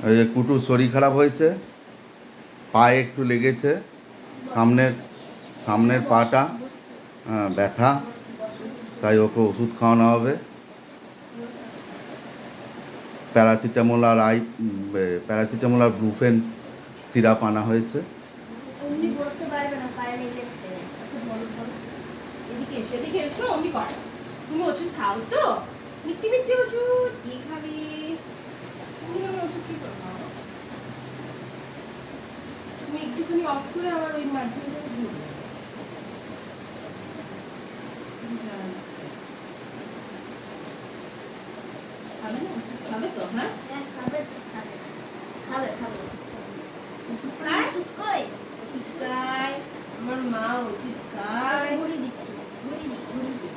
ওই যে কুটুর শরীর খারাপ হয়েছে, পায়ে একটু লেগেছে, সামনের সামনের পাটা ব্যথা, তাই ওকে ওষুধ খাওয়ানো হবে। প্যারাসিটামল আর প্যারাসিটামল আর ব্রুফেন সিরাপ আনা হয়েছে। উনি বসতে পারবে না, পায়ে লেগেছে। আচ্ছা বলো বলো, এদিকে এসো অমনি করো। তুমি ওষুধ খাও তো? মিথ্যে মিথ্যে ওষুধ কি খাবি? তুমি ওষুধ কি করবো? তুমি একটুখানি অফ করে আবার ওই মাঝখানে ঘুরবে। খাবে না? খাবে তো? হ্যাঁ হ্যাঁ খাবে খাবে খাবে খাবে। ওষুধ খায়? ওষুধ কই? ওষুধ খায়। আমার মা ওষুধ খায়। ঘুরি দিচ্ছি, ঘুরি দি ঘুরি দি।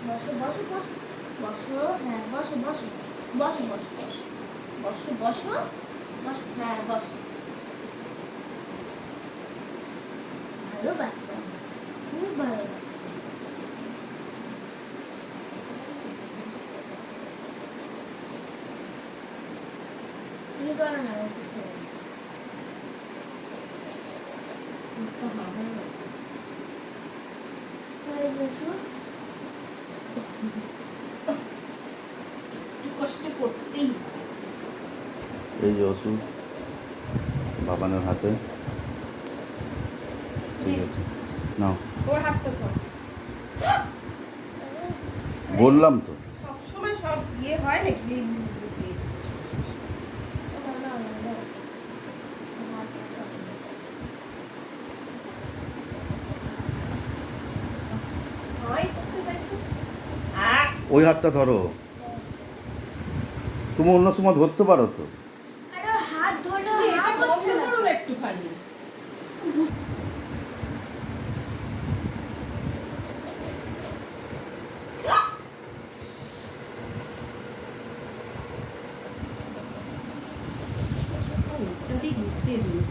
বসো বসো বসো বসো, হ্যাঁ বসো বসো বসো বসো বসো বসো বসো বসো, হ্যাঁ বসো। ভালো বাচ্চা, খুব ভালো বাচ্চা। তুমি করো না ওষুধ খেয়ে। ওষুধটা হবে না। হয়ে বসো। একটু কষ্ট করতেই হবে। এই যে ওষুধ বাবানের হাতে, ঠিক আছে নাও। ওর হাতটা ধর। বললাম তো। সবসময় সব ইয়ে হয় নাকি? না না না না, হাত ধরো। হয় করতে চাইছো? ওই হাতটা ধরো, তুমি অন্য সময় ধরতে পারো তো। আরে ওর হাত ধরলে তুমি এটা হাত বন্ধ হচ্ছে না। করো না একটুখানি। ওটা দিয়ে ঘুরতে দিই।